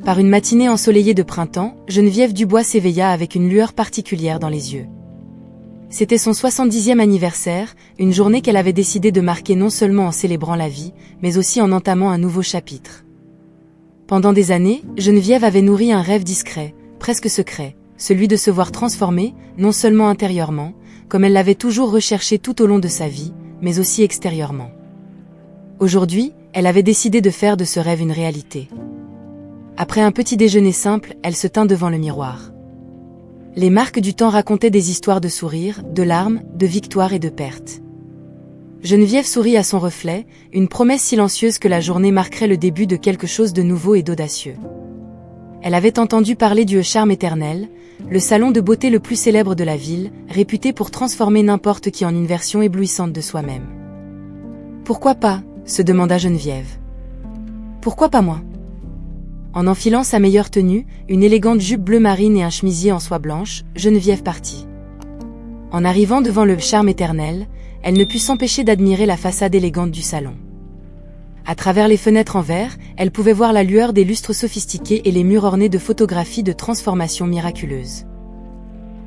Par une matinée ensoleillée de printemps, Geneviève Dubois s'éveilla avec une lueur particulière dans les yeux. C'était son 70e anniversaire, une journée qu'elle avait décidé de marquer non seulement en célébrant la vie, mais aussi en entamant un nouveau chapitre. Pendant des années, Geneviève avait nourri un rêve discret, presque secret, celui de se voir transformée, non seulement intérieurement, comme elle l'avait toujours recherché tout au long de sa vie, mais aussi extérieurement. Aujourd'hui, elle avait décidé de faire de ce rêve une réalité. Après un petit déjeuner simple, elle se tint devant le miroir. Les marques du temps racontaient des histoires de sourires, de larmes, de victoires et de pertes. Geneviève sourit à son reflet, une promesse silencieuse que la journée marquerait le début de quelque chose de nouveau et d'audacieux. Elle avait entendu parler du charme éternel, le salon de beauté le plus célèbre de la ville, réputé pour transformer n'importe qui en une version éblouissante de soi-même. Pourquoi pas, se demanda Geneviève. Pourquoi pas moi? En enfilant sa meilleure tenue, une élégante jupe bleu marine et un chemisier en soie blanche, Geneviève partit. En arrivant devant le charme éternel, elle ne put s'empêcher d'admirer la façade élégante du salon. À travers les fenêtres en verre, elle pouvait voir la lueur des lustres sophistiqués et les murs ornés de photographies de transformations miraculeuses.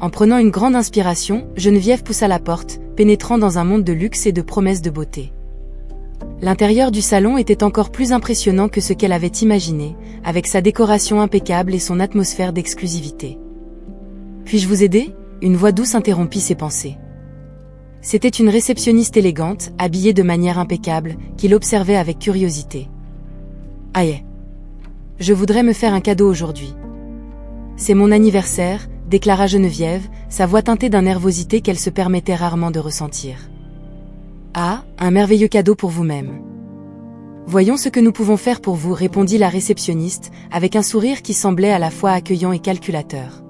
En prenant une grande inspiration, Geneviève poussa la porte, pénétrant dans un monde de luxe et de promesses de beauté. L'intérieur du salon était encore plus impressionnant que ce qu'elle avait imaginé, avec sa décoration impeccable et son atmosphère d'exclusivité. « Puis-je vous aider ?» Une voix douce interrompit ses pensées. C'était une réceptionniste élégante, habillée de manière impeccable, qui l'observait avec curiosité. « Aïe! Je voudrais me faire un cadeau aujourd'hui. »« C'est mon anniversaire », déclara Geneviève, sa voix teintée d'une nervosité qu'elle se permettait rarement de ressentir. « Ah, un merveilleux cadeau pour vous-même. »« Voyons ce que nous pouvons faire pour vous », répondit la réceptionniste, avec un sourire qui semblait à la fois accueillant et calculateur.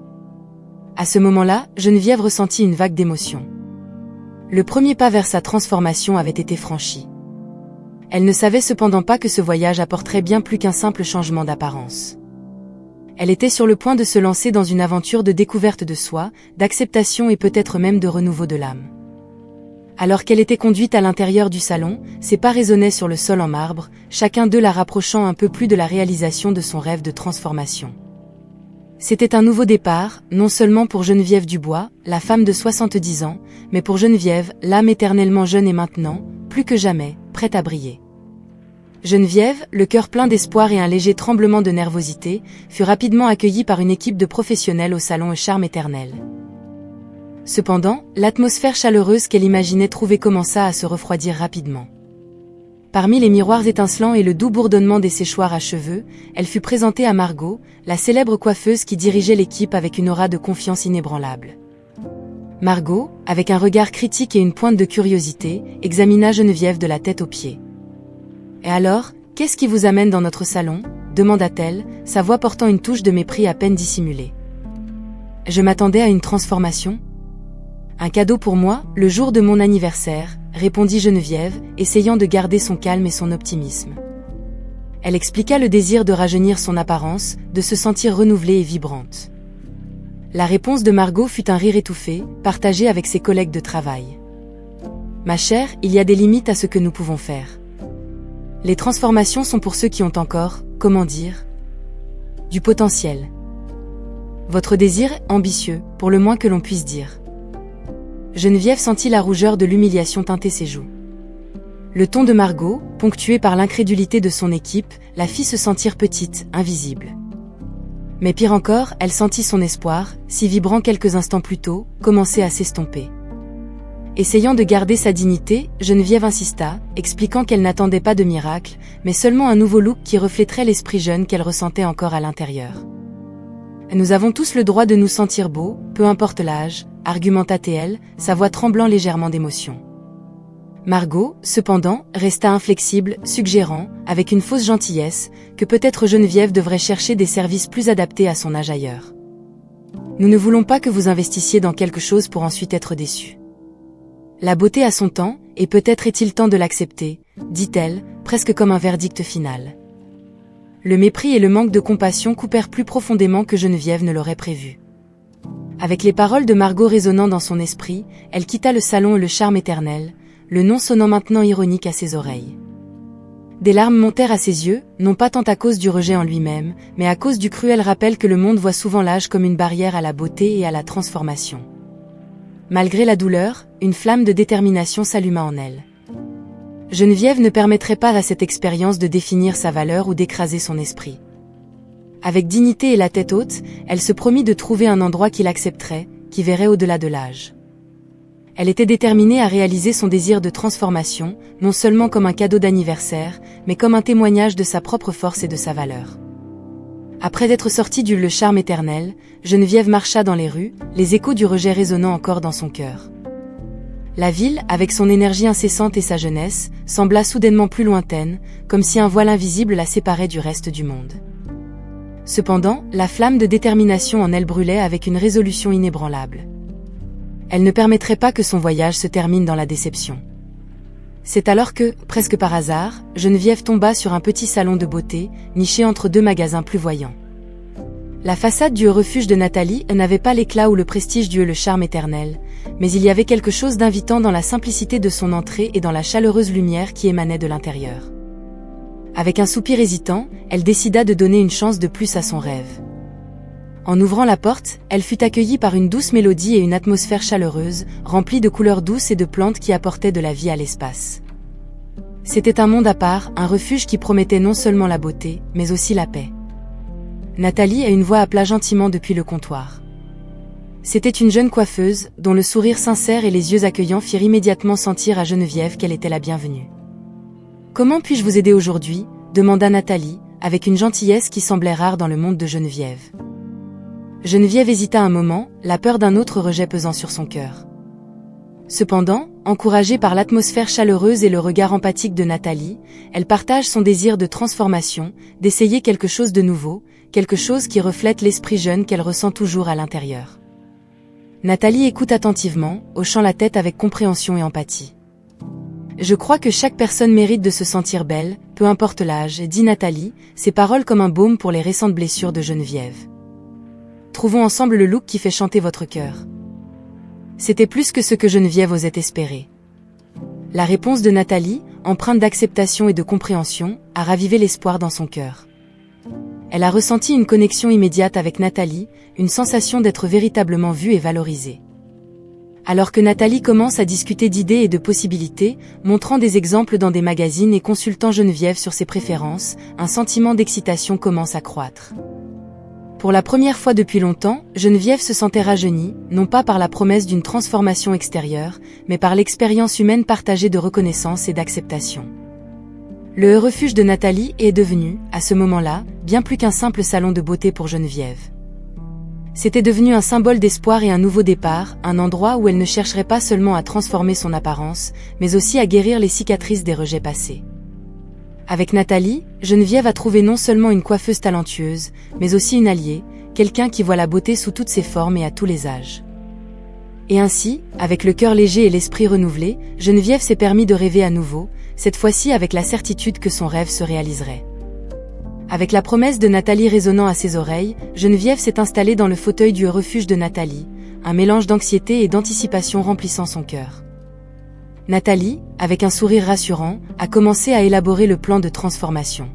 À ce moment-là, Geneviève ressentit une vague d'émotion. Le premier pas vers sa transformation avait été franchi. Elle ne savait cependant pas que ce voyage apporterait bien plus qu'un simple changement d'apparence. Elle était sur le point de se lancer dans une aventure de découverte de soi, d'acceptation et peut-être même de renouveau de l'âme. Alors qu'elle était conduite à l'intérieur du salon, ses pas résonnaient sur le sol en marbre, chacun d'eux la rapprochant un peu plus de la réalisation de son rêve de transformation. C'était un nouveau départ, non seulement pour Geneviève Dubois, la femme de 70 ans, mais pour Geneviève, l'âme éternellement jeune et maintenant, plus que jamais, prête à briller. Geneviève, le cœur plein d'espoir et un léger tremblement de nervosité, fut rapidement accueillie par une équipe de professionnels au salon Charme éternel. Cependant, l'atmosphère chaleureuse qu'elle imaginait trouver commença à se refroidir rapidement. Parmi les miroirs étincelants et le doux bourdonnement des séchoirs à cheveux, elle fut présentée à Margot, la célèbre coiffeuse qui dirigeait l'équipe avec une aura de confiance inébranlable. Margot, avec un regard critique et une pointe de curiosité, examina Geneviève de la tête aux pieds. « Et alors, qu'est-ce qui vous amène dans notre salon ?» demanda-t-elle, sa voix portant une touche de mépris à peine dissimulée. « Je m'attendais à une transformation. » « Un cadeau pour moi, le jour de mon anniversaire, » répondit Geneviève, essayant de garder son calme et son optimisme. Elle expliqua le désir de rajeunir son apparence, de se sentir renouvelée et vibrante. La réponse de Margot fut un rire étouffé, partagé avec ses collègues de travail. « Ma chère, il y a des limites à ce que nous pouvons faire. Les transformations sont pour ceux qui ont encore, comment dire, du potentiel. Votre désir est ambitieux, pour le moins que l'on puisse dire. » Geneviève sentit la rougeur de l'humiliation teinter ses joues. Le ton de Margot, ponctué par l'incrédulité de son équipe, la fit se sentir petite, invisible. Mais pire encore, elle sentit son espoir, si vibrant quelques instants plus tôt, commencer à s'estomper. Essayant de garder sa dignité, Geneviève insista, expliquant qu'elle n'attendait pas de miracle, mais seulement un nouveau look qui reflèterait l'esprit jeune qu'elle ressentait encore à l'intérieur. « Nous avons tous le droit de nous sentir beaux, peu importe l'âge, » argumenta-t-elle, sa voix tremblant légèrement d'émotion. Margot, cependant, resta inflexible, suggérant, avec une fausse gentillesse, que peut-être Geneviève devrait chercher des services plus adaptés à son âge ailleurs. « Nous ne voulons pas que vous investissiez dans quelque chose pour ensuite être déçus. La beauté a son temps, et peut-être est-il temps de l'accepter, » dit-elle, presque comme un verdict final. Le mépris et le manque de compassion coupèrent plus profondément que Geneviève ne l'aurait prévu. Avec les paroles de Margot résonnant dans son esprit, elle quitta le salon et le charme éternel, le nom sonnant maintenant ironique à ses oreilles. Des larmes montèrent à ses yeux, non pas tant à cause du rejet en lui-même, mais à cause du cruel rappel que le monde voit souvent l'âge comme une barrière à la beauté et à la transformation. Malgré la douleur, une flamme de détermination s'alluma en elle. Geneviève ne permettrait pas à cette expérience de définir sa valeur ou d'écraser son esprit. Avec dignité et la tête haute, elle se promit de trouver un endroit qui l'accepterait, qui verrait au-delà de l'âge. Elle était déterminée à réaliser son désir de transformation, non seulement comme un cadeau d'anniversaire, mais comme un témoignage de sa propre force et de sa valeur. Après être sortie du Le Charme éternel, Geneviève marcha dans les rues, les échos du rejet résonnant encore dans son cœur. La ville, avec son énergie incessante et sa jeunesse, sembla soudainement plus lointaine, comme si un voile invisible la séparait du reste du monde. Cependant, la flamme de détermination en elle brûlait avec une résolution inébranlable. Elle ne permettrait pas que son voyage se termine dans la déception. C'est alors que, presque par hasard, Geneviève tomba sur un petit salon de beauté, niché entre deux magasins plus voyants. La façade du refuge de Nathalie n'avait pas l'éclat ou le prestige du Le Charme éternel, mais il y avait quelque chose d'invitant dans la simplicité de son entrée et dans la chaleureuse lumière qui émanait de l'intérieur. Avec un soupir hésitant, elle décida de donner une chance de plus à son rêve. En ouvrant la porte, elle fut accueillie par une douce mélodie et une atmosphère chaleureuse, remplie de couleurs douces et de plantes qui apportaient de la vie à l'espace. C'était un monde à part, un refuge qui promettait non seulement la beauté, mais aussi la paix. Nathalie a une voix appela gentiment depuis le comptoir. C'était une jeune coiffeuse, dont le sourire sincère et les yeux accueillants firent immédiatement sentir à Geneviève qu'elle était la bienvenue. « Comment puis-je vous aider aujourd'hui » demanda Nathalie, avec une gentillesse qui semblait rare dans le monde de Geneviève. Geneviève hésita un moment, la peur d'un autre rejet pesant sur son cœur. Cependant, encouragée par l'atmosphère chaleureuse et le regard empathique de Nathalie, elle partage son désir de transformation, d'essayer quelque chose de nouveau, quelque chose qui reflète l'esprit jeune qu'elle ressent toujours à l'intérieur. Nathalie écoute attentivement, hochant la tête avec compréhension et empathie. « Je crois que chaque personne mérite de se sentir belle, peu importe l'âge, » dit Nathalie, ses paroles comme un baume pour les récentes blessures de Geneviève. Trouvons ensemble le look qui fait chanter votre cœur. C'était plus que ce que Geneviève osait espérer. La réponse de Nathalie, empreinte d'acceptation et de compréhension, a ravivé l'espoir dans son cœur. Elle a ressenti une connexion immédiate avec Nathalie, une sensation d'être véritablement vue et valorisée. Alors que Nathalie commence à discuter d'idées et de possibilités, montrant des exemples dans des magazines et consultant Geneviève sur ses préférences, un sentiment d'excitation commence à croître. Pour la première fois depuis longtemps, Geneviève se sentait rajeunie, non pas par la promesse d'une transformation extérieure, mais par l'expérience humaine partagée de reconnaissance et d'acceptation. Le refuge de Nathalie est devenu, à ce moment-là, bien plus qu'un simple salon de beauté pour Geneviève. C'était devenu un symbole d'espoir et un nouveau départ, un endroit où elle ne chercherait pas seulement à transformer son apparence, mais aussi à guérir les cicatrices des rejets passés. Avec Nathalie, Geneviève a trouvé non seulement une coiffeuse talentueuse, mais aussi une alliée, quelqu'un qui voit la beauté sous toutes ses formes et à tous les âges. Et ainsi, avec le cœur léger et l'esprit renouvelé, Geneviève s'est permis de rêver à nouveau, cette fois-ci avec la certitude que son rêve se réaliserait. Avec la promesse de Nathalie résonnant à ses oreilles, Geneviève s'est installée dans le fauteuil du refuge de Nathalie, un mélange d'anxiété et d'anticipation remplissant son cœur. Nathalie, avec un sourire rassurant, a commencé à élaborer le plan de transformation.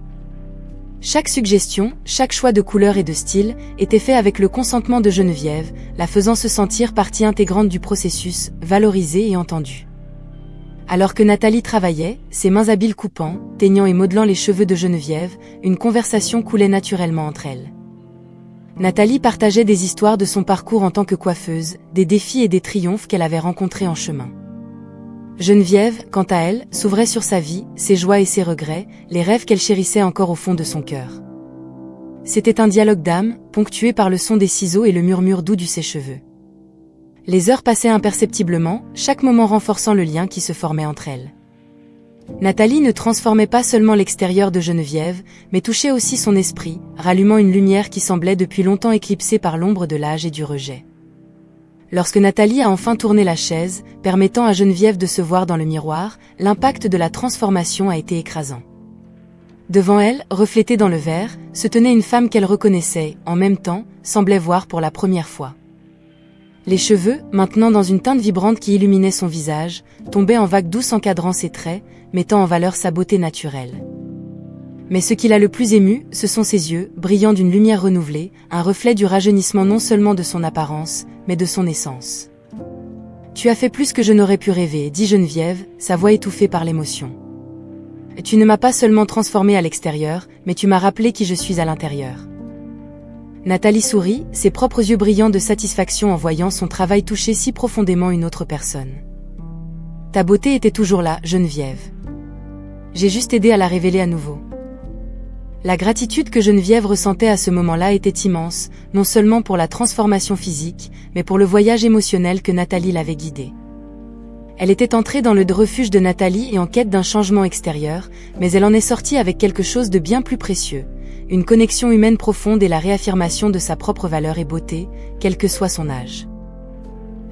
Chaque suggestion, chaque choix de couleur et de style, était fait avec le consentement de Geneviève, la faisant se sentir partie intégrante du processus, valorisée et entendue. Alors que Nathalie travaillait, ses mains habiles coupant, teignant et modelant les cheveux de Geneviève, une conversation coulait naturellement entre elles. Nathalie partageait des histoires de son parcours en tant que coiffeuse, des défis et des triomphes qu'elle avait rencontrés en chemin. Geneviève, quant à elle, s'ouvrait sur sa vie, ses joies et ses regrets, les rêves qu'elle chérissait encore au fond de son cœur. C'était un dialogue d'âme, ponctué par le son des ciseaux et le murmure doux du sèche-cheveux. Les heures passaient imperceptiblement, chaque moment renforçant le lien qui se formait entre elles. Nathalie ne transformait pas seulement l'extérieur de Geneviève, mais touchait aussi son esprit, rallumant une lumière qui semblait depuis longtemps éclipsée par l'ombre de l'âge et du rejet. Lorsque Nathalie a enfin tourné la chaise, permettant à Geneviève de se voir dans le miroir, l'impact de la transformation a été écrasant. Devant elle, reflétée dans le verre, se tenait une femme qu'elle reconnaissait, en même temps, semblait voir pour la première fois. Les cheveux, maintenant dans une teinte vibrante qui illuminait son visage, tombaient en vagues douces encadrant ses traits, mettant en valeur sa beauté naturelle. Mais ce qui l'a le plus ému, ce sont ses yeux, brillant d'une lumière renouvelée, un reflet du rajeunissement non seulement de son apparence, mais de son essence. « Tu as fait plus que je n'aurais pu rêver », dit Geneviève, sa voix étouffée par l'émotion. « Tu ne m'as pas seulement transformée à l'extérieur, mais tu m'as rappelé qui je suis à l'intérieur. » Nathalie sourit, ses propres yeux brillants de satisfaction en voyant son travail toucher si profondément une autre personne. « Ta beauté était toujours là, Geneviève. J'ai juste aidé à la révéler à nouveau. » La gratitude que Geneviève ressentait à ce moment-là était immense, non seulement pour la transformation physique, mais pour le voyage émotionnel que Nathalie l'avait guidée. Elle était entrée dans le refuge de Nathalie et en quête d'un changement extérieur, mais elle en est sortie avec quelque chose de bien plus précieux, une connexion humaine profonde et la réaffirmation de sa propre valeur et beauté, quel que soit son âge.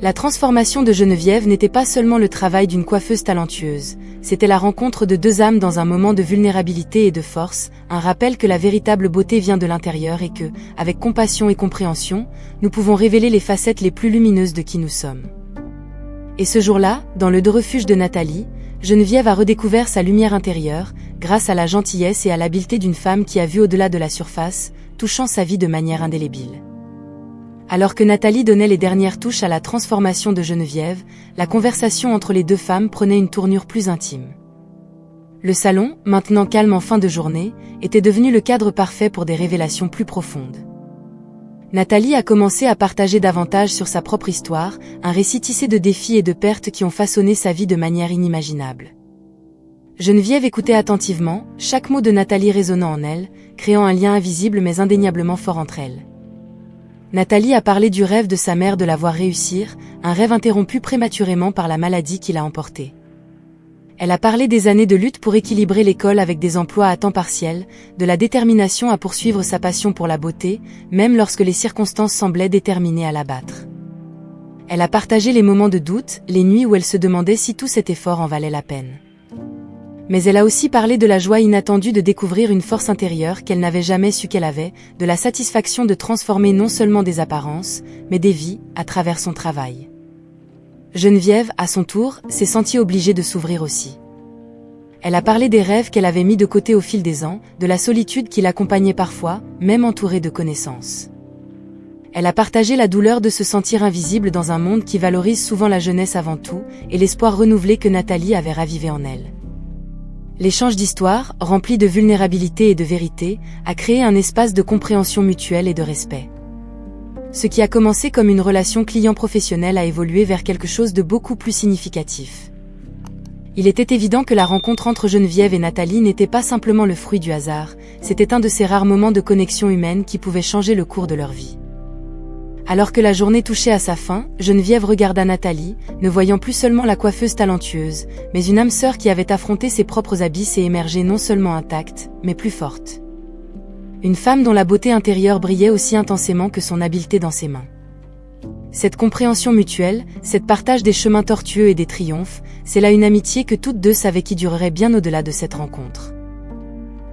La transformation de Geneviève n'était pas seulement le travail d'une coiffeuse talentueuse, c'était la rencontre de deux âmes dans un moment de vulnérabilité et de force, un rappel que la véritable beauté vient de l'intérieur et que, avec compassion et compréhension, nous pouvons révéler les facettes les plus lumineuses de qui nous sommes. Et ce jour-là, dans le refuge de Nathalie, Geneviève a redécouvert sa lumière intérieure, grâce à la gentillesse et à l'habileté d'une femme qui a vu au-delà de la surface, touchant sa vie de manière indélébile. Alors que Nathalie donnait les dernières touches à la transformation de Geneviève, la conversation entre les deux femmes prenait une tournure plus intime. Le salon, maintenant calme en fin de journée, était devenu le cadre parfait pour des révélations plus profondes. Nathalie a commencé à partager davantage sur sa propre histoire, un récit tissé de défis et de pertes qui ont façonné sa vie de manière inimaginable. Geneviève écoutait attentivement, chaque mot de Nathalie résonnant en elle, créant un lien invisible mais indéniablement fort entre elles. Nathalie a parlé du rêve de sa mère de la voir réussir, un rêve interrompu prématurément par la maladie qui l'a emporté. Elle a parlé des années de lutte pour équilibrer l'école avec des emplois à temps partiel, de la détermination à poursuivre sa passion pour la beauté, même lorsque les circonstances semblaient déterminées à l'abattre. Elle a partagé les moments de doute, les nuits où elle se demandait si tout cet effort en valait la peine. Mais elle a aussi parlé de la joie inattendue de découvrir une force intérieure qu'elle n'avait jamais su qu'elle avait, de la satisfaction de transformer non seulement des apparences, mais des vies, à travers son travail. Geneviève, à son tour, s'est sentie obligée de s'ouvrir aussi. Elle a parlé des rêves qu'elle avait mis de côté au fil des ans, de la solitude qui l'accompagnait parfois, même entourée de connaissances. Elle a partagé la douleur de se sentir invisible dans un monde qui valorise souvent la jeunesse avant tout, et l'espoir renouvelé que Nathalie avait ravivé en elle. L'échange d'histoires, rempli de vulnérabilité et de vérité, a créé un espace de compréhension mutuelle et de respect. Ce qui a commencé comme une relation client-professionnel a évolué vers quelque chose de beaucoup plus significatif. Il était évident que la rencontre entre Geneviève et Nathalie n'était pas simplement le fruit du hasard, c'était un de ces rares moments de connexion humaine qui pouvaient changer le cours de leur vie. Alors que la journée touchait à sa fin, Geneviève regarda Nathalie, ne voyant plus seulement la coiffeuse talentueuse, mais une âme sœur qui avait affronté ses propres abysses et émergé non seulement intacte, mais plus forte. Une femme dont la beauté intérieure brillait aussi intensément que son habileté dans ses mains. Cette compréhension mutuelle, cette partage des chemins tortueux et des triomphes, c'est là une amitié que toutes deux savaient qui durerait bien au-delà de cette rencontre.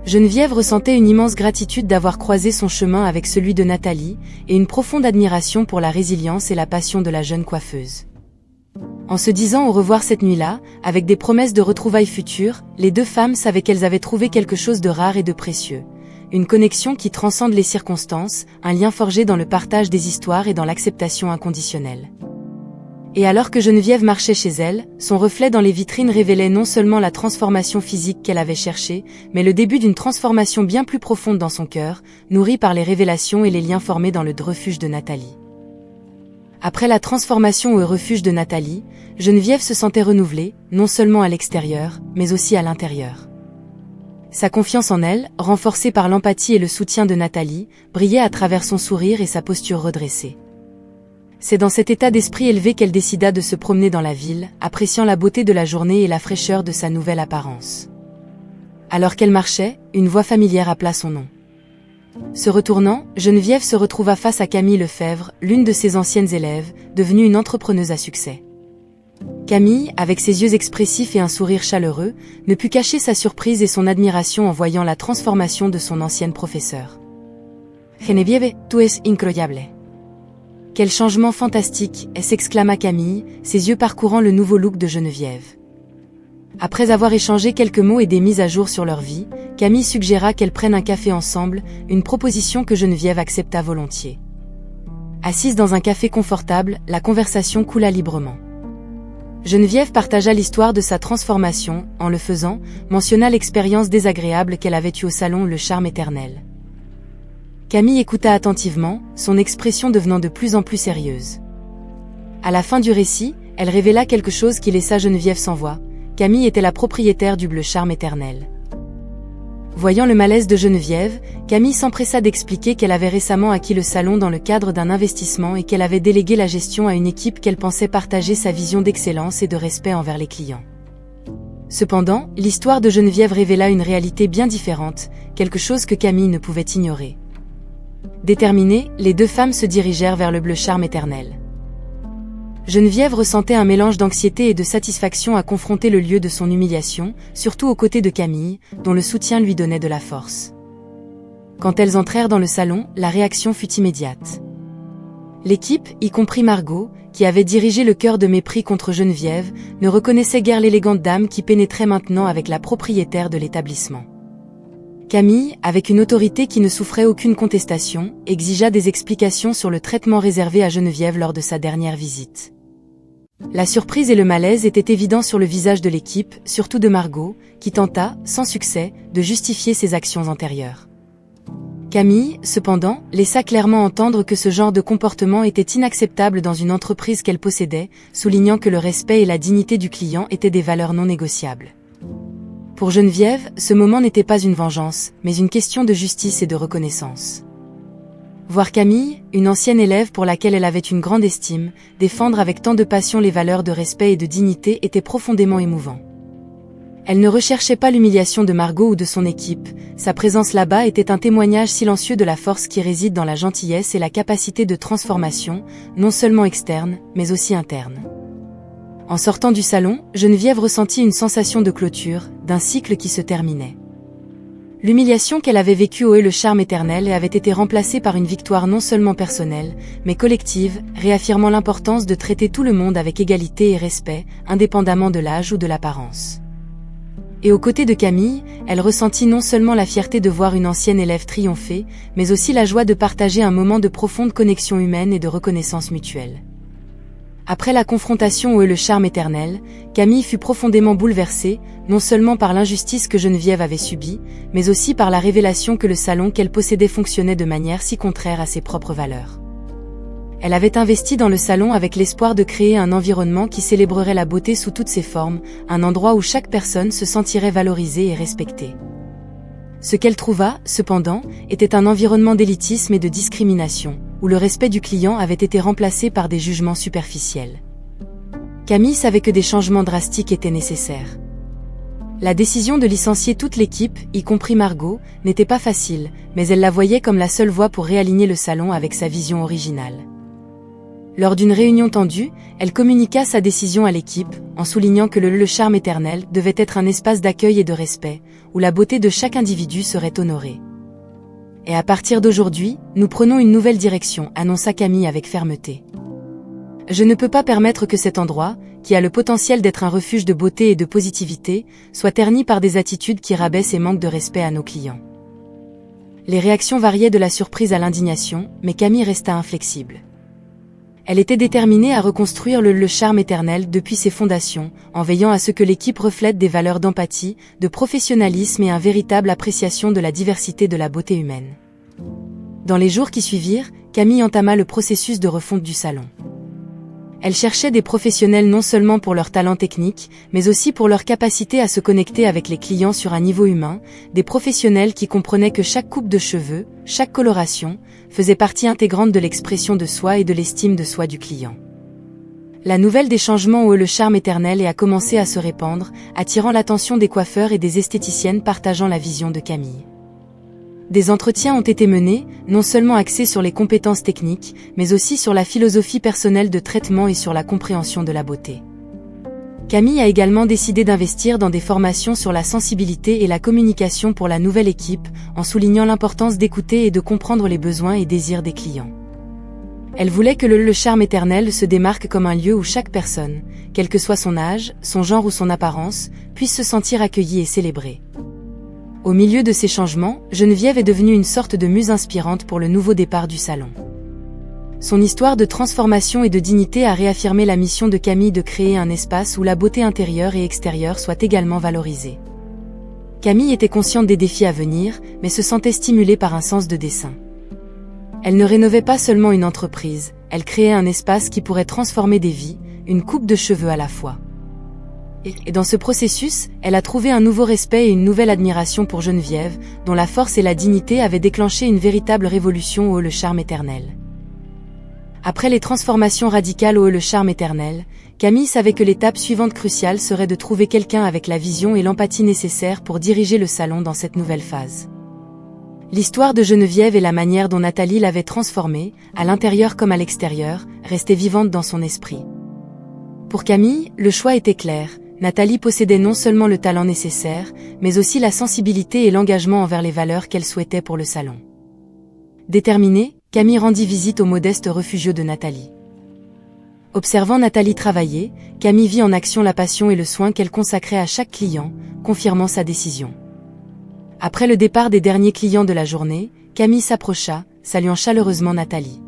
Geneviève ressentait une immense gratitude d'avoir croisé son chemin avec celui de Nathalie, et une profonde admiration pour la résilience et la passion de la jeune coiffeuse. En se disant au revoir cette nuit-là, avec des promesses de retrouvailles futures, les deux femmes savaient qu'elles avaient trouvé quelque chose de rare et de précieux. Une connexion qui transcende les circonstances, un lien forgé dans le partage des histoires et dans l'acceptation inconditionnelle. Et alors que Geneviève marchait chez elle, son reflet dans les vitrines révélait non seulement la transformation physique qu'elle avait cherchée, mais le début d'une transformation bien plus profonde dans son cœur, nourrie par les révélations et les liens formés dans le refuge de Nathalie. Après la transformation au refuge de Nathalie, Geneviève se sentait renouvelée, non seulement à l'extérieur, mais aussi à l'intérieur. Sa confiance en elle, renforcée par l'empathie et le soutien de Nathalie, brillait à travers son sourire et sa posture redressée. C'est dans cet état d'esprit élevé qu'elle décida de se promener dans la ville, appréciant la beauté de la journée et la fraîcheur de sa nouvelle apparence. Alors qu'elle marchait, une voix familière appela son nom. Se retournant, Geneviève se retrouva face à Camille Lefebvre, l'une de ses anciennes élèves, devenue une entrepreneuse à succès. Camille, avec ses yeux expressifs et un sourire chaleureux, ne put cacher sa surprise et son admiration en voyant la transformation de son ancienne professeure. Geneviève, tu es incroyable. Quel changement fantastique, s'exclama Camille, ses yeux parcourant le nouveau look de Geneviève. Après avoir échangé quelques mots et des mises à jour sur leur vie, Camille suggéra qu'elles prennent un café ensemble, une proposition que Geneviève accepta volontiers. Assise dans un café confortable, la conversation coula librement. Geneviève partagea l'histoire de sa transformation, en le faisant, mentionna l'expérience désagréable qu'elle avait eue au salon Le Charme Éternel. Camille écouta attentivement, son expression devenant de plus en plus sérieuse. À la fin du récit, elle révéla quelque chose qui laissa Geneviève sans voix. Camille était la propriétaire du Le Charme Éternel. Voyant le malaise de Geneviève, Camille s'empressa d'expliquer qu'elle avait récemment acquis le salon dans le cadre d'un investissement et qu'elle avait délégué la gestion à une équipe qu'elle pensait partager sa vision d'excellence et de respect envers les clients. Cependant, l'histoire de Geneviève révéla une réalité bien différente, quelque chose que Camille ne pouvait ignorer. Déterminées, les deux femmes se dirigèrent vers le Charme Éternel. Geneviève ressentait un mélange d'anxiété et de satisfaction à confronter le lieu de son humiliation, surtout aux côtés de Camille, dont le soutien lui donnait de la force. Quand elles entrèrent dans le salon, la réaction fut immédiate. L'équipe, y compris Margot, qui avait dirigé le cœur de mépris contre Geneviève, ne reconnaissait guère l'élégante dame qui pénétrait maintenant avec la propriétaire de l'établissement. Camille, avec une autorité qui ne souffrait aucune contestation, exigea des explications sur le traitement réservé à Geneviève lors de sa dernière visite. La surprise et le malaise étaient évidents sur le visage de l'équipe, surtout de Margot, qui tenta, sans succès, de justifier ses actions antérieures. Camille, cependant, laissa clairement entendre que ce genre de comportement était inacceptable dans une entreprise qu'elle possédait, soulignant que le respect et la dignité du client étaient des valeurs non négociables. Pour Geneviève, ce moment n'était pas une vengeance, mais une question de justice et de reconnaissance. Voir Camille, une ancienne élève pour laquelle elle avait une grande estime, défendre avec tant de passion les valeurs de respect et de dignité était profondément émouvant. Elle ne recherchait pas l'humiliation de Margot ou de son équipe, sa présence là-bas était un témoignage silencieux de la force qui réside dans la gentillesse et la capacité de transformation, non seulement externe, mais aussi interne. En sortant du salon, Geneviève ressentit une sensation de clôture, d'un cycle qui se terminait. L'humiliation qu'elle avait vécue au Le Charme Éternel avait été remplacée par une victoire non seulement personnelle, mais collective, réaffirmant l'importance de traiter tout le monde avec égalité et respect, indépendamment de l'âge ou de l'apparence. Et aux côtés de Camille, elle ressentit non seulement la fierté de voir une ancienne élève triompher, mais aussi la joie de partager un moment de profonde connexion humaine et de reconnaissance mutuelle. Après la confrontation au Le Charme Éternel, Camille fut profondément bouleversée, non seulement par l'injustice que Geneviève avait subie, mais aussi par la révélation que le salon qu'elle possédait fonctionnait de manière si contraire à ses propres valeurs. Elle avait investi dans le salon avec l'espoir de créer un environnement qui célébrerait la beauté sous toutes ses formes, un endroit où chaque personne se sentirait valorisée et respectée. Ce qu'elle trouva, cependant, était un environnement d'élitisme et de discrimination, où le respect du client avait été remplacé par des jugements superficiels. Camille savait que des changements drastiques étaient nécessaires. La décision de licencier toute l'équipe, y compris Margot, n'était pas facile, mais elle la voyait comme la seule voie pour réaligner le salon avec sa vision originale. Lors d'une réunion tendue, elle communiqua sa décision à l'équipe, en soulignant que le Charme Éternel devait être un espace d'accueil et de respect, où la beauté de chaque individu serait honorée. Et à partir d'aujourd'hui, nous prenons une nouvelle direction, annonça Camille avec fermeté. Je ne peux pas permettre que cet endroit, qui a le potentiel d'être un refuge de beauté et de positivité, soit terni par des attitudes qui rabaissent et manquent de respect à nos clients. Les réactions variaient de la surprise à l'indignation, mais Camille resta inflexible. Elle était déterminée à reconstruire le Charme Éternel depuis ses fondations, en veillant à ce que l'équipe reflète des valeurs d'empathie, de professionnalisme et une véritable appréciation de la diversité de la beauté humaine. Dans les jours qui suivirent, Camille entama le processus de refonte du salon. Elle cherchait des professionnels non seulement pour leur talent technique, mais aussi pour leur capacité à se connecter avec les clients sur un niveau humain, des professionnels qui comprenaient que chaque coupe de cheveux, chaque coloration, faisait partie intégrante de l'expression de soi et de l'estime de soi du client. La nouvelle des changements au Le Charme Éternel a commencé à se répandre, attirant l'attention des coiffeurs et des esthéticiennes partageant la vision de Camille. Des entretiens ont été menés, non seulement axés sur les compétences techniques, mais aussi sur la philosophie personnelle de traitement et sur la compréhension de la beauté. Camille a également décidé d'investir dans des formations sur la sensibilité et la communication pour la nouvelle équipe, en soulignant l'importance d'écouter et de comprendre les besoins et désirs des clients. Elle voulait que le charme éternel se démarque comme un lieu où chaque personne, quel que soit son âge, son genre ou son apparence, puisse se sentir accueillie et célébrée. Au milieu de ces changements, Geneviève est devenue une sorte de muse inspirante pour le nouveau départ du salon. Son histoire de transformation et de dignité a réaffirmé la mission de Camille de créer un espace où la beauté intérieure et extérieure soit également valorisée. Camille était consciente des défis à venir, mais se sentait stimulée par un sens de dessein. Elle ne rénovait pas seulement une entreprise, elle créait un espace qui pourrait transformer des vies, une coupe de cheveux à la fois. Et dans ce processus, elle a trouvé un nouveau respect et une nouvelle admiration pour Geneviève, dont la force et la dignité avaient déclenché une véritable révolution au le charme éternel. Après les transformations radicales au le charme éternel, Camille savait que l'étape suivante cruciale serait de trouver quelqu'un avec la vision et l'empathie nécessaires pour diriger le salon dans cette nouvelle phase. L'histoire de Geneviève et la manière dont Nathalie l'avait transformée, à l'intérieur comme à l'extérieur, restaient vivantes dans son esprit. Pour Camille, le choix était clair. Nathalie possédait non seulement le talent nécessaire, mais aussi la sensibilité et l'engagement envers les valeurs qu'elle souhaitait pour le salon. Déterminée, Camille rendit visite au modeste refugieux de Nathalie. Observant Nathalie travailler, Camille vit en action la passion et le soin qu'elle consacrait à chaque client, confirmant sa décision. Après le départ des derniers clients de la journée, Camille s'approcha, saluant chaleureusement Nathalie.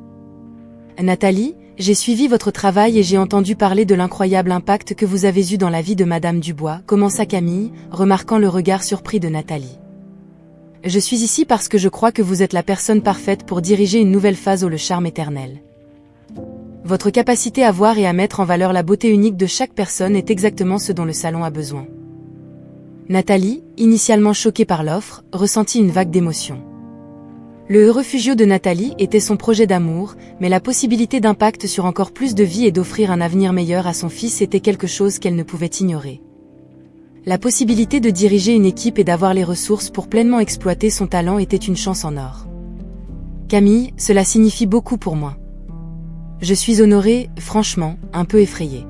« Nathalie, j'ai suivi votre travail et j'ai entendu parler de l'incroyable impact que vous avez eu dans la vie de Madame Dubois », commença Camille, remarquant le regard surpris de Nathalie. « Je suis ici parce que je crois que vous êtes la personne parfaite pour diriger une nouvelle phase au le charme éternel. Votre capacité à voir et à mettre en valeur la beauté unique de chaque personne est exactement ce dont le salon a besoin. » Nathalie, initialement choquée par l'offre, ressentit une vague d'émotion. Le refugio de Nathalie était son projet d'amour, mais la possibilité d'impact sur encore plus de vies et d'offrir un avenir meilleur à son fils était quelque chose qu'elle ne pouvait ignorer. La possibilité de diriger une équipe et d'avoir les ressources pour pleinement exploiter son talent était une chance en or. « Camille, cela signifie beaucoup pour moi. Je suis honorée, franchement, un peu effrayée.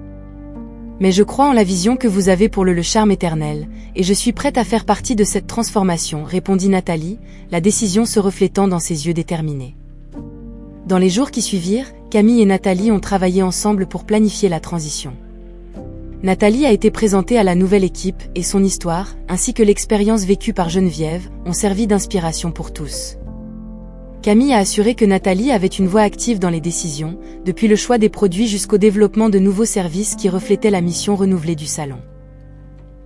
Mais je crois en la vision que vous avez pour le charme éternel, et je suis prête à faire partie de cette transformation, répondit Nathalie, la décision se reflétant dans ses yeux déterminés. Dans les jours qui suivirent, Camille et Nathalie ont travaillé ensemble pour planifier la transition. Nathalie a été présentée à la nouvelle équipe, et son histoire, ainsi que l'expérience vécue par Geneviève, ont servi d'inspiration pour tous. Camille a assuré que Nathalie avait une voix active dans les décisions, depuis le choix des produits jusqu'au développement de nouveaux services qui reflétaient la mission renouvelée du salon.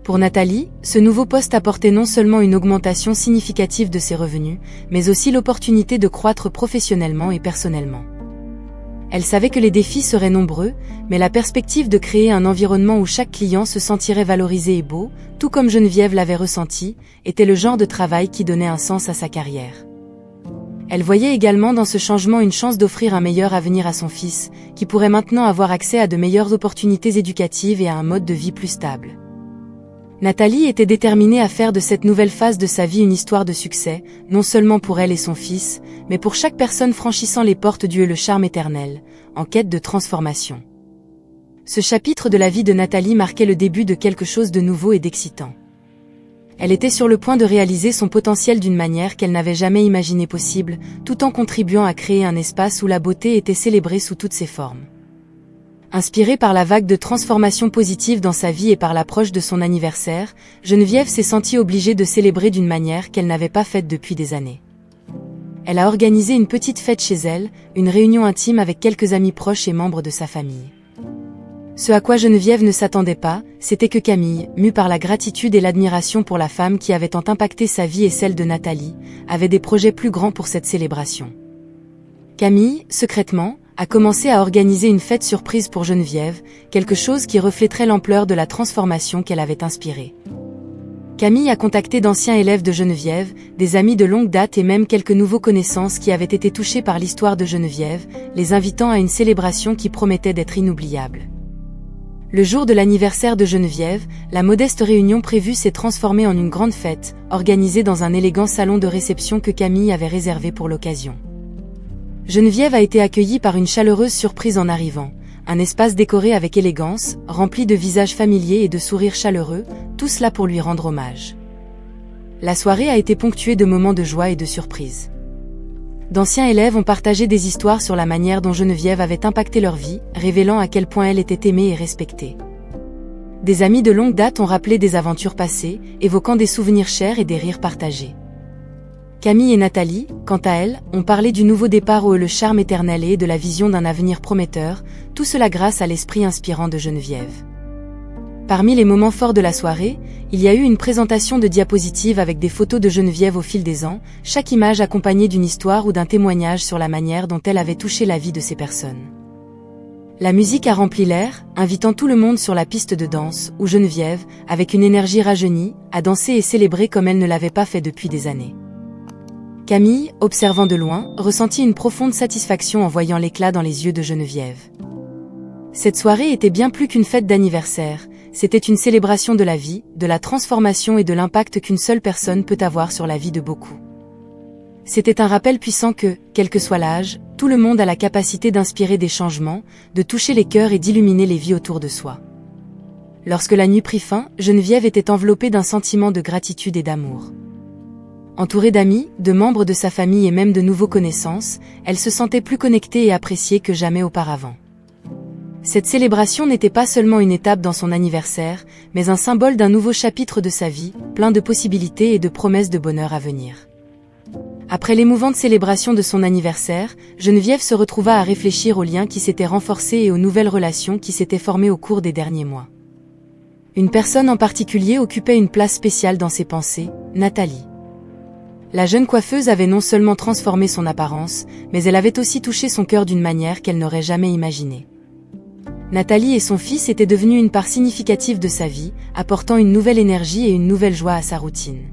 Pour Nathalie, ce nouveau poste apportait non seulement une augmentation significative de ses revenus, mais aussi l'opportunité de croître professionnellement et personnellement. Elle savait que les défis seraient nombreux, mais la perspective de créer un environnement où chaque client se sentirait valorisé et beau, tout comme Geneviève l'avait ressenti, était le genre de travail qui donnait un sens à sa carrière. Elle voyait également dans ce changement une chance d'offrir un meilleur avenir à son fils, qui pourrait maintenant avoir accès à de meilleures opportunités éducatives et à un mode de vie plus stable. Nathalie était déterminée à faire de cette nouvelle phase de sa vie une histoire de succès, non seulement pour elle et son fils, mais pour chaque personne franchissant les portes du le charme éternel, en quête de transformation. Ce chapitre de la vie de Nathalie marquait le début de quelque chose de nouveau et d'excitant. Elle était sur le point de réaliser son potentiel d'une manière qu'elle n'avait jamais imaginé possible, tout en contribuant à créer un espace où la beauté était célébrée sous toutes ses formes. Inspirée par la vague de transformation positive dans sa vie et par l'approche de son anniversaire, Geneviève s'est sentie obligée de célébrer d'une manière qu'elle n'avait pas faite depuis des années. Elle a organisé une petite fête chez elle, une réunion intime avec quelques amis proches et membres de sa famille. Ce à quoi Geneviève ne s'attendait pas, c'était que Camille, mue par la gratitude et l'admiration pour la femme qui avait tant impacté sa vie et celle de Nathalie, avait des projets plus grands pour cette célébration. Camille, secrètement, a commencé à organiser une fête surprise pour Geneviève, quelque chose qui reflèterait l'ampleur de la transformation qu'elle avait inspirée. Camille a contacté d'anciens élèves de Geneviève, des amis de longue date et même quelques nouveaux connaissances qui avaient été touchés par l'histoire de Geneviève, les invitant à une célébration qui promettait d'être inoubliable. Le jour de l'anniversaire de Geneviève, la modeste réunion prévue s'est transformée en une grande fête, organisée dans un élégant salon de réception que Camille avait réservé pour l'occasion. Geneviève a été accueillie par une chaleureuse surprise en arrivant, un espace décoré avec élégance, rempli de visages familiers et de sourires chaleureux, tout cela pour lui rendre hommage. La soirée a été ponctuée de moments de joie et de surprise. d'anciens élèves ont partagé des histoires sur la manière dont Geneviève avait impacté leur vie, révélant à quel point elle était aimée et respectée. Des amis de longue date ont rappelé des aventures passées, évoquant des souvenirs chers et des rires partagés. Camille et Nathalie, quant à elles, ont parlé du nouveau départ où le charme éternel et de la vision d'un avenir prometteur, tout cela grâce à l'esprit inspirant de Geneviève. Parmi les moments forts de la soirée, il y a eu une présentation de diapositives avec des photos de Geneviève au fil des ans, chaque image accompagnée d'une histoire ou d'un témoignage sur la manière dont elle avait touché la vie de ces personnes. La musique a rempli l'air, invitant tout le monde sur la piste de danse, où Geneviève, avec une énergie rajeunie, a dansé et célébré comme elle ne l'avait pas fait depuis des années. Camille, observant de loin, ressentit une profonde satisfaction en voyant l'éclat dans les yeux de Geneviève. Cette soirée était bien plus qu'une fête d'anniversaire, c'était une célébration de la vie, de la transformation et de l'impact qu'une seule personne peut avoir sur la vie de beaucoup. C'était un rappel puissant que, quel que soit l'âge, tout le monde a la capacité d'inspirer des changements, de toucher les cœurs et d'illuminer les vies autour de soi. Lorsque la nuit prit fin, Geneviève était enveloppée d'un sentiment de gratitude et d'amour. Entourée d'amis, de membres de sa famille et même de nouveaux connaissances, elle se sentait plus connectée et appréciée que jamais auparavant. Cette célébration n'était pas seulement une étape dans son anniversaire, mais un symbole d'un nouveau chapitre de sa vie, plein de possibilités et de promesses de bonheur à venir. Après l'émouvante célébration de son anniversaire, Geneviève se retrouva à réfléchir aux liens qui s'étaient renforcés et aux nouvelles relations qui s'étaient formées au cours des derniers mois. Une personne en particulier occupait une place spéciale dans ses pensées, Nathalie. La jeune coiffeuse avait non seulement transformé son apparence, mais elle avait aussi touché son cœur d'une manière qu'elle n'aurait jamais imaginée. Nathalie et son fils étaient devenus une part significative de sa vie, apportant une nouvelle énergie et une nouvelle joie à sa routine.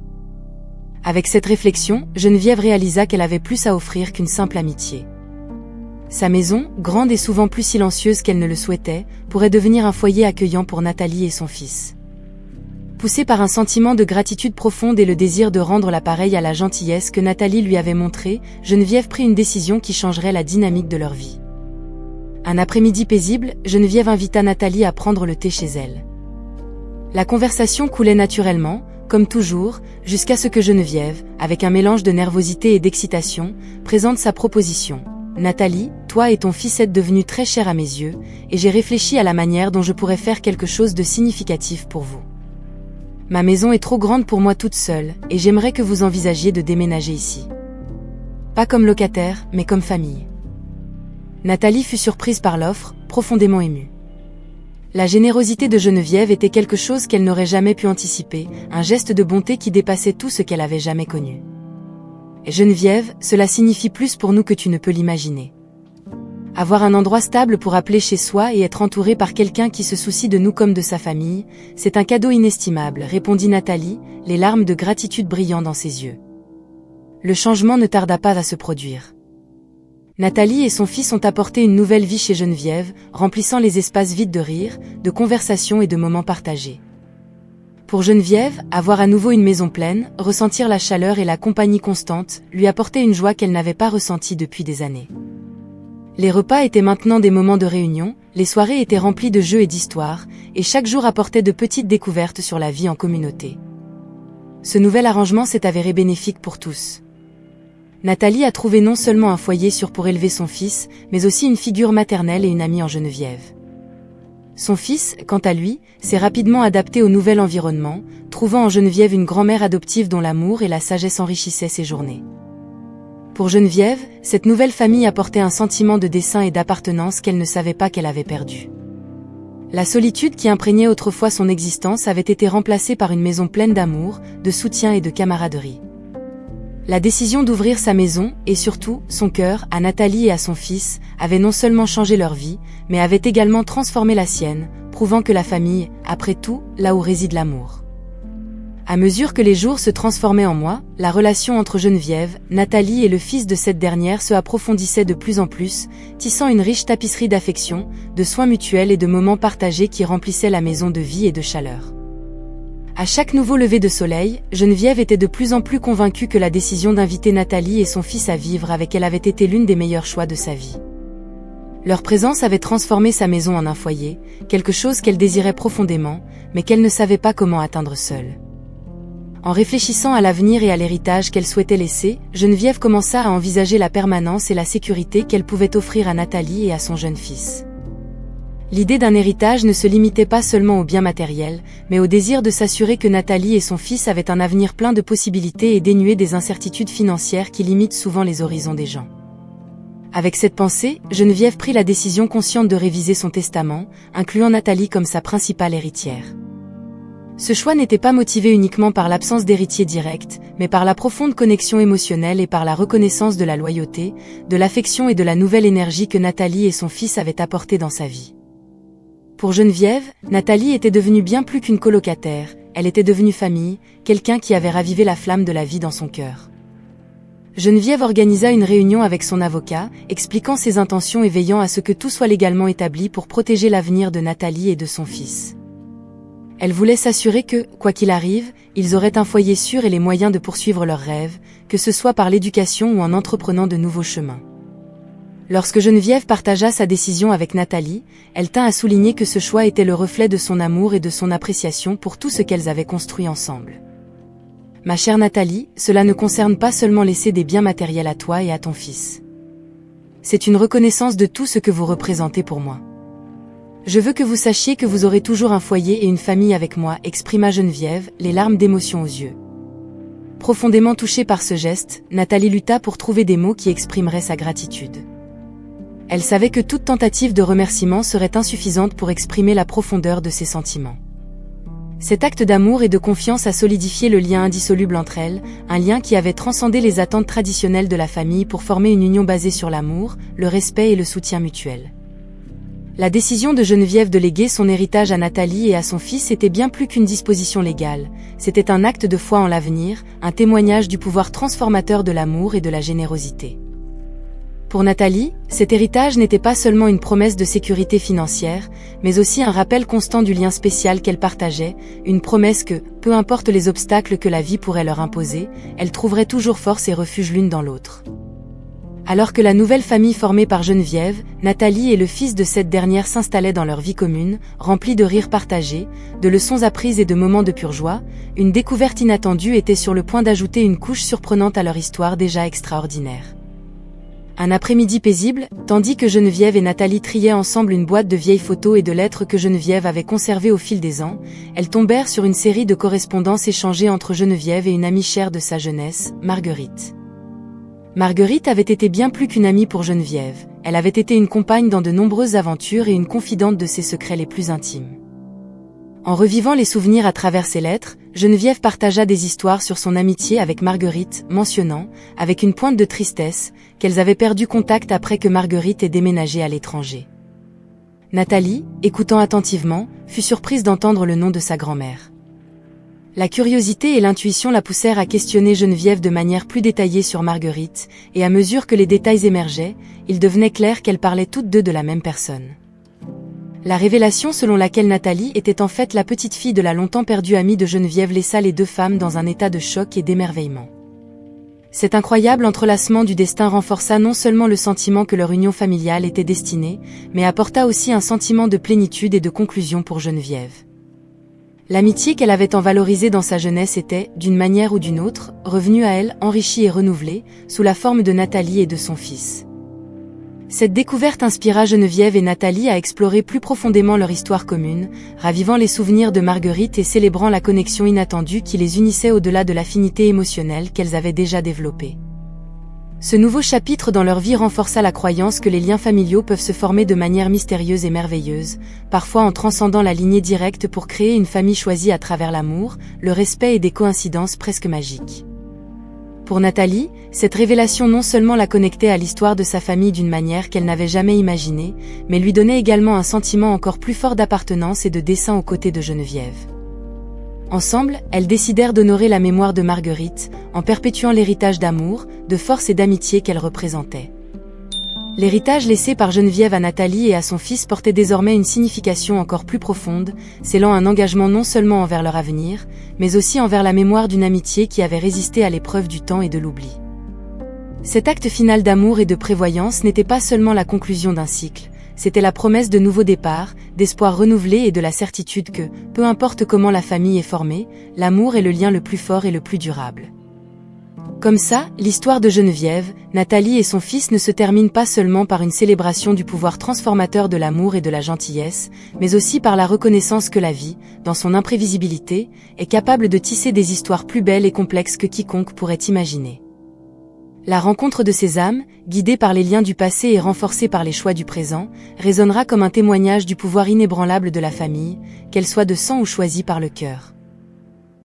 Avec cette réflexion, Geneviève réalisa qu'elle avait plus à offrir qu'une simple amitié. Sa maison, grande et souvent plus silencieuse qu'elle ne le souhaitait, pourrait devenir un foyer accueillant pour Nathalie et son fils. Poussée par un sentiment de gratitude profonde et le désir de rendre l'appareil à la gentillesse que Nathalie lui avait montrée, Geneviève prit une décision qui changerait la dynamique de leur vie. Un après-midi paisible, Geneviève invita Nathalie à prendre le thé chez elle. La conversation coulait naturellement, comme toujours, jusqu'à ce que Geneviève, avec un mélange de nervosité et d'excitation, présente sa proposition. « Nathalie, toi et ton fils êtes devenus très chers à mes yeux, et j'ai réfléchi à la manière dont je pourrais faire quelque chose de significatif pour vous. Ma maison est trop grande pour moi toute seule, et j'aimerais que vous envisagiez de déménager ici. Pas comme locataire, mais comme famille. » Nathalie fut surprise par l'offre, profondément émue. La générosité de Geneviève était quelque chose qu'elle n'aurait jamais pu anticiper, un geste de bonté qui dépassait tout ce qu'elle avait jamais connu. Geneviève, cela signifie plus pour nous que tu ne peux l'imaginer. Avoir un endroit stable pour appeler chez soi et être entouré par quelqu'un qui se soucie de nous comme de sa famille, c'est un cadeau inestimable, répondit Nathalie, les larmes de gratitude brillant dans ses yeux. Le changement ne tarda pas à se produire. Nathalie et son fils ont apporté une nouvelle vie chez Geneviève, remplissant les espaces vides de rire, de conversations et de moments partagés. Pour Geneviève, avoir à nouveau une maison pleine, ressentir la chaleur et la compagnie constante, lui apportait une joie qu'elle n'avait pas ressentie depuis des années. Les repas étaient maintenant des moments de réunion, les soirées étaient remplies de jeux et d'histoires, et chaque jour apportait de petites découvertes sur la vie en communauté. Ce nouvel arrangement s'est avéré bénéfique pour tous. Nathalie a trouvé non seulement un foyer sûr pour élever son fils, mais aussi une figure maternelle et une amie en Geneviève. Son fils, quant à lui, s'est rapidement adapté au nouvel environnement, trouvant en Geneviève une grand-mère adoptive dont l'amour et la sagesse enrichissaient ses journées. Pour Geneviève, cette nouvelle famille apportait un sentiment de dessein et d'appartenance qu'elle ne savait pas qu'elle avait perdu. La solitude qui imprégnait autrefois son existence avait été remplacée par une maison pleine d'amour, de soutien et de camaraderie. La décision d'ouvrir sa maison, et surtout, son cœur, à Nathalie et à son fils, avait non seulement changé leur vie, mais avait également transformé la sienne, prouvant que la famille, après tout, là où réside l'amour. À mesure que les jours se transformaient en mois, la relation entre Geneviève, Nathalie et le fils de cette dernière se approfondissait de plus en plus, tissant une riche tapisserie d'affection, de soins mutuels et de moments partagés qui remplissaient la maison de vie et de chaleur. À chaque nouveau lever de soleil, Geneviève était de plus en plus convaincue que la décision d'inviter Nathalie et son fils à vivre avec elle avait été l'une des meilleurs choix de sa vie. Leur présence avait transformé sa maison en un foyer, quelque chose qu'elle désirait profondément, mais qu'elle ne savait pas comment atteindre seule. En réfléchissant à l'avenir et à l'héritage qu'elle souhaitait laisser, Geneviève commença à envisager la permanence et la sécurité qu'elle pouvait offrir à Nathalie et à son jeune fils. L'idée d'un héritage ne se limitait pas seulement aux biens matériels, mais au désir de s'assurer que Nathalie et son fils avaient un avenir plein de possibilités et dénué des incertitudes financières qui limitent souvent les horizons des gens. Avec cette pensée, Geneviève prit la décision consciente de réviser son testament, incluant Nathalie comme sa principale héritière. Ce choix n'était pas motivé uniquement par l'absence d'héritier direct, mais par la profonde connexion émotionnelle et par la reconnaissance de la loyauté, de l'affection et de la nouvelle énergie que Nathalie et son fils avaient apportée dans sa vie. Pour Geneviève, Nathalie était devenue bien plus qu'une colocataire, elle était devenue famille, quelqu'un qui avait ravivé la flamme de la vie dans son cœur. Geneviève organisa une réunion avec son avocat, expliquant ses intentions et veillant à ce que tout soit légalement établi pour protéger l'avenir de Nathalie et de son fils. Elle voulait s'assurer que, quoi qu'il arrive, ils auraient un foyer sûr et les moyens de poursuivre leurs rêves, que ce soit par l'éducation ou en entreprenant de nouveaux chemins. Lorsque Geneviève partagea sa décision avec Nathalie, elle tint à souligner que ce choix était le reflet de son amour et de son appréciation pour tout ce qu'elles avaient construit ensemble. « Ma chère Nathalie, cela ne concerne pas seulement laisser des biens matériels à toi et à ton fils. C'est une reconnaissance de tout ce que vous représentez pour moi. Je veux que vous sachiez que vous aurez toujours un foyer et une famille avec moi, exprima Geneviève, les larmes d'émotion aux yeux. Profondément touchée par ce geste, Nathalie lutta pour trouver des mots qui exprimeraient sa gratitude. Elle savait que toute tentative de remerciement serait insuffisante pour exprimer la profondeur de ses sentiments. Cet acte d'amour et de confiance a solidifié le lien indissoluble entre elles, un lien qui avait transcendé les attentes traditionnelles de la famille pour former une union basée sur l'amour, le respect et le soutien mutuel. La décision de Geneviève de léguer son héritage à Nathalie et à son fils était bien plus qu'une disposition légale, c'était un acte de foi en l'avenir, un témoignage du pouvoir transformateur de l'amour et de la générosité. Pour Nathalie, cet héritage n'était pas seulement une promesse de sécurité financière, mais aussi un rappel constant du lien spécial qu'elle partageait, une promesse que, peu importe les obstacles que la vie pourrait leur imposer, elles trouveraient toujours force et refuge l'une dans l'autre. Alors que la nouvelle famille formée par Geneviève, Nathalie et le fils de cette dernière s'installaient dans leur vie commune, remplie de rires partagés, de leçons apprises et de moments de pure joie, une découverte inattendue était sur le point d'ajouter une couche surprenante à leur histoire déjà extraordinaire. Un après-midi paisible, tandis que Geneviève et Nathalie triaient ensemble une boîte de vieilles photos et de lettres que Geneviève avait conservées au fil des ans, elles tombèrent sur une série de correspondances échangées entre Geneviève et une amie chère de sa jeunesse, Marguerite. Marguerite avait été bien plus qu'une amie pour Geneviève, elle avait été une compagne dans de nombreuses aventures et une confidente de ses secrets les plus intimes. En revivant les souvenirs à travers ses lettres, Geneviève partagea des histoires sur son amitié avec Marguerite, mentionnant, avec une pointe de tristesse, qu'elles avaient perdu contact après que Marguerite ait déménagé à l'étranger. Nathalie, écoutant attentivement, fut surprise d'entendre le nom de sa grand-mère. La curiosité et l'intuition la poussèrent à questionner Geneviève de manière plus détaillée sur Marguerite, et à mesure que les détails émergeaient, il devenait clair qu'elles parlaient toutes deux de la même personne. La révélation selon laquelle Nathalie était en fait la petite fille de la longtemps perdue amie de Geneviève laissa les deux femmes dans un état de choc et d'émerveillement. Cet incroyable entrelacement du destin renforça non seulement le sentiment que leur union familiale était destinée, mais apporta aussi un sentiment de plénitude et de conclusion pour Geneviève. L'amitié qu'elle avait tant valorisée dans sa jeunesse était, d'une manière ou d'une autre, revenue à elle, enrichie et renouvelée, sous la forme de Nathalie et de son fils. Cette découverte inspira Geneviève et Nathalie à explorer plus profondément leur histoire commune, ravivant les souvenirs de Marguerite et célébrant la connexion inattendue qui les unissait au-delà de l'affinité émotionnelle qu'elles avaient déjà développée. Ce nouveau chapitre dans leur vie renforça la croyance que les liens familiaux peuvent se former de manière mystérieuse et merveilleuse, parfois en transcendant la lignée directe pour créer une famille choisie à travers l'amour, le respect et des coïncidences presque magiques. Pour Nathalie, cette révélation non seulement la connectait à l'histoire de sa famille d'une manière qu'elle n'avait jamais imaginée, mais lui donnait également un sentiment encore plus fort d'appartenance et de dessein aux côtés de Geneviève. Ensemble, elles décidèrent d'honorer la mémoire de Marguerite, en perpétuant l'héritage d'amour, de force et d'amitié qu'elle représentait. L'héritage laissé par Geneviève à Nathalie et à son fils portait désormais une signification encore plus profonde, scellant un engagement non seulement envers leur avenir, mais aussi envers la mémoire d'une amitié qui avait résisté à l'épreuve du temps et de l'oubli. Cet acte final d'amour et de prévoyance n'était pas seulement la conclusion d'un cycle, c'était la promesse de nouveaux départs, d'espoir renouvelé et de la certitude que, peu importe comment la famille est formée, l'amour est le lien le plus fort et le plus durable. Comme ça, l'histoire de Geneviève, Nathalie et son fils ne se termine pas seulement par une célébration du pouvoir transformateur de l'amour et de la gentillesse, mais aussi par la reconnaissance que la vie, dans son imprévisibilité, est capable de tisser des histoires plus belles et complexes que quiconque pourrait imaginer. La rencontre de ces âmes, guidées par les liens du passé et renforcées par les choix du présent, résonnera comme un témoignage du pouvoir inébranlable de la famille, qu'elle soit de sang ou choisie par le cœur.